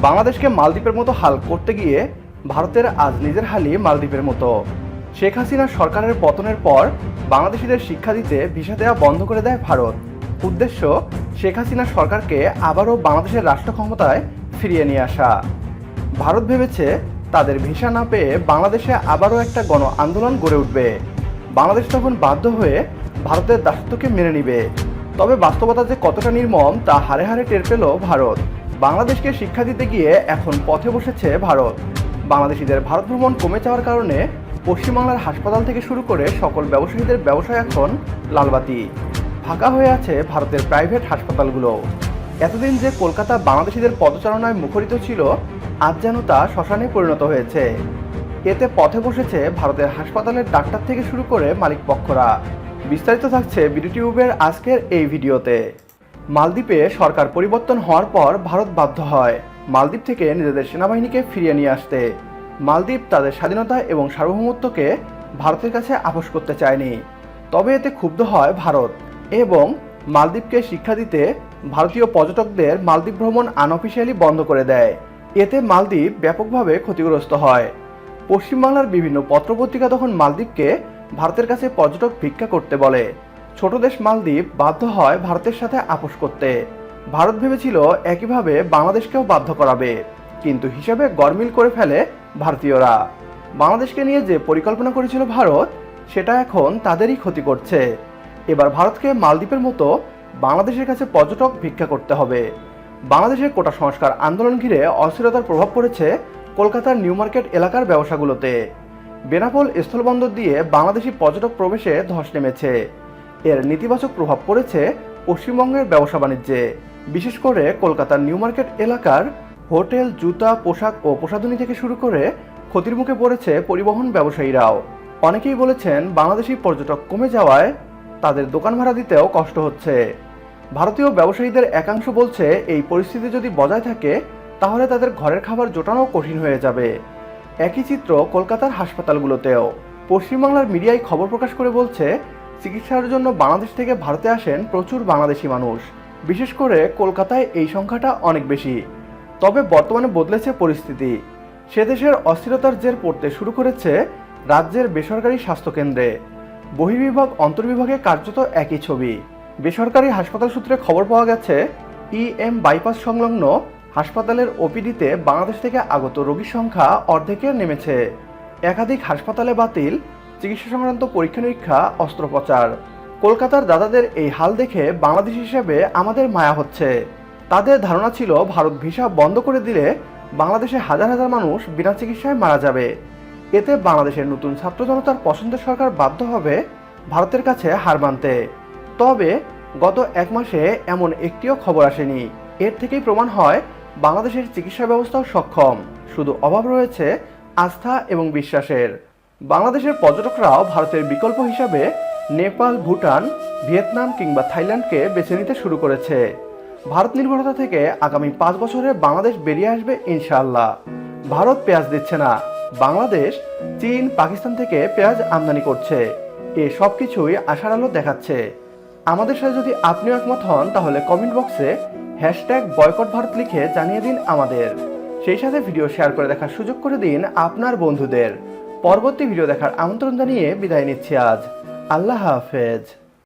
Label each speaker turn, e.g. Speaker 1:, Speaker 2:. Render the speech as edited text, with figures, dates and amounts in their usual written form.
Speaker 1: বাংলাদেশকে মালদ্বীপের মতো হাল করতে গিয়ে ভারতের আজ নিজের হালই মালদ্বীপের মতো। শেখ হাসিনা সরকারের পতনের পর বাংলাদেশিদের শিক্ষা দিতে ভিসা দেওয়া বন্ধ করে দেয় ভারত। উদ্দেশ্য শেখ হাসিনা সরকারকে আবারও বাংলাদেশের রাষ্ট্র ক্ষমতায় ফিরিয়ে নিয়ে আসা। ভারত ভেবেছে তাদের ভিসা না পেয়ে বাংলাদেশে আবারও একটা গণ আন্দোলন গড়ে উঠবে। বাংলাদেশ তখন বাধ্য হয়ে ভারতের দাসত্বকে মেনে নিবে। তবে বাস্তবতা যে কতটা নির্মম তা হারে হারে টের পেল ভারত। বাংলাদেশকে শিক্ষা দিতে গিয়ে এখন পথে বসেছে ভারত। বাংলাদেশিদের ভারত ভ্রমণ কমে যাওয়ার কারণে পশ্চিমবাংলার হাসপাতাল থেকে শুরু করে সকল ব্যবসায়ীদের ব্যবসায় এখন লালবাতি। ফাঁকা হয়ে আছে ভারতের প্রাইভেট হাসপাতালগুলো। এতদিন যে কলকাতা বাংলাদেশিদের পদচারণায় মুখরিত ছিল, আজ যেন তা শ্মশানে পরিণত হয়েছে। এতে পথে বসেছে ভারতের হাসপাতালের ডাক্তার থেকে শুরু করে মালিক পক্ষরা। বিস্তারিত থাকছে বিডিটিউবের আজকের এই ভিডিওতে। মালদ্বীপে সরকার পরিবর্তন হওয়ার পর ভারত বাধ্য হয় মালদ্বীপ থেকে নিজেদের সেনাবাহিনীকে ফিরিয়ে নিয়ে আসতে। মালদ্বীপ তাদের স্বাধীনতা এবং সার্বভৌমত্বকে ভারতের কাছে আপোস করতে চায়নি। তবে এতে ক্ষুব্ধ হয় ভারত এবং মালদ্বীপকে শিক্ষা দিতে ভারতীয় পর্যটকদের মালদ্বীপ ভ্রমণ আনঅফিসিয়ালি বন্ধ করে দেয়। এতে মালদ্বীপ ব্যাপকভাবে ক্ষতিগ্রস্ত হয়। পশ্চিমবাংলার বিভিন্ন পত্রপত্রিকা তখন মালদ্বীপকে ভারতের কাছে পর্যটক ভিক্ষা করতে বলে। ছোট দেশ মালদ্বীপ বাধ্য হয় ভারতের সাথে আপোস করতে। ভারত ভেবেছিল একইভাবে বাংলাদেশকেও বাধ্য করাবে, কিন্তু হিসাবে গরমিল করে ফেলে ভারতীয়রা। বাংলাদেশকে নিয়ে যে পরিকল্পনা করেছিল ভারত, সেটা এখন তাদেরই ক্ষতি করছে। এবার ভারতকে মালদ্বীপের মতো বাংলাদেশের কাছে পর্যটক ভিক্ষা করতে হবে। বাংলাদেশের কোটা সংস্কার আন্দোলন ঘিরে অস্থিরতার প্রভাব পড়েছে কলকাতার নিউ মার্কেট এলাকার ব্যবসাগুলোতে। বেনাপোল স্থলবন্দর দিয়ে বাংলাদেশি পর্যটক প্রবেশে ধস নেমেছে। এর নেতিবাচক প্রভাব পড়েছে পশ্চিমবঙ্গের ব্যবসা বাণিজ্যে। বিশেষ করে কলকাতার নিউ মার্কেট এলাকার হোটেল, জুতা, পোশাক ও প্রসাধনী থেকে শুরু করে ক্ষতির মুখে পড়েছে পরিবহন ব্যবসায়ীরাও। অনেকেই বলেছেন বাংলাদেশি পর্যটক কমে যাওয়ায় তাদের দোকান ভাড়া দিতেও কষ্ট হচ্ছে। ভারতীয় ব্যবসায়ীদের একাংশ বলছে এই পরিস্থিতি যদি বজায় থাকে তাহলে তাদের ঘরের খাবার জোটানো কঠিন হয়ে যাবে। একই চিত্র কলকাতার হাসপাতালগুলোতেও। পশ্চিমবাংলার মিডিয়ায় খবর প্রকাশ করে বলছে চিকিৎসার জন্য বাংলাদেশ থেকে ভারতে আসেন প্রচুর বাংলাদেশি মানুষ। বিশেষ করে কলকাতায় এই সংখ্যাটা অনেক বেশি। তবে বর্তমানে বদলেছে পরিস্থিতি। সে দেশের অস্থিরতার জের পড়তে শুরু করেছে রাজ্যের বেসরকারি স্বাস্থ্যকেন্দ্রে। বহির্বিভাগ অন্তর্বিভাগে কার্যত একই ছবি। বেসরকারি হাসপাতাল সূত্রে খবর পাওয়া গেছে বাইপাস সংলগ্ন হাসপাতালের ওপিডিতে বাংলাদেশ থেকে আগত রোগীর সংখ্যা অর্ধেকে নেমেছে। একাধিক হাসপাতালে বাতিল চিকিৎসা সংক্রান্ত পরীক্ষা নিরীক্ষা, অস্ত্রোপচার। কলকাতার দাদাদের এই হাল দেখে বাংলাদেশ হিসেবে আমাদের মায়া হচ্ছে। তাদের ধারণা ছিল ভারত ভিসা বন্ধ করে দিলে বাংলাদেশে হাজার হাজার মানুষ বিনা চিকিৎসায় মারা যাবে। এতে বাংলাদেশের নতুন ছাত্র জনতার পছন্দের সরকার বাধ্য হবে ভারতের কাছে হার মানতে। তবে গত এক মাসে এমন একটিও খবর আসেনি। এর থেকেই প্রমাণ হয় বাংলাদেশের চিকিৎসা ব্যবস্থাও সক্ষম, শুধু অভাব রয়েছে আস্থা এবং বিশ্বাসের। বাংলাদেশের পর্যটকরাও ভারতের বিকল্প হিসাবে নেপাল, ভুটান, ভিয়েতনাম কিংবা থাইল্যান্ডকে বেছে নিতে শুরু করেছে। ভারত নির্ভরতা থেকে আগামী 5 বছরে বাংলাদেশ বেরিয়ে আসবে ইনশাআল্লাহ। ভারত পেঁয়াজ দিচ্ছে না, বাংলাদেশ চীন, পাকিস্তান থেকে পেঁয়াজ আমদানি করছে। এ সব কিছুই আশার আলো দেখাচ্ছে। আমাদের সাথে যদি আপনিও একমত হন তাহলে কমেন্ট বক্সে #বয়কট ভারত লিখে জানিয়ে দিন আমাদের। সেই সাথে ভিডিও শেয়ার করে দেখার সুযোগ করে দিন আপনার বন্ধুদের। পরবর্তী ভিডিও দেখার আমন্ত্রণ জানিয়ে বিদায় নিচ্ছি আজ। আল্লাহ হাফেজ।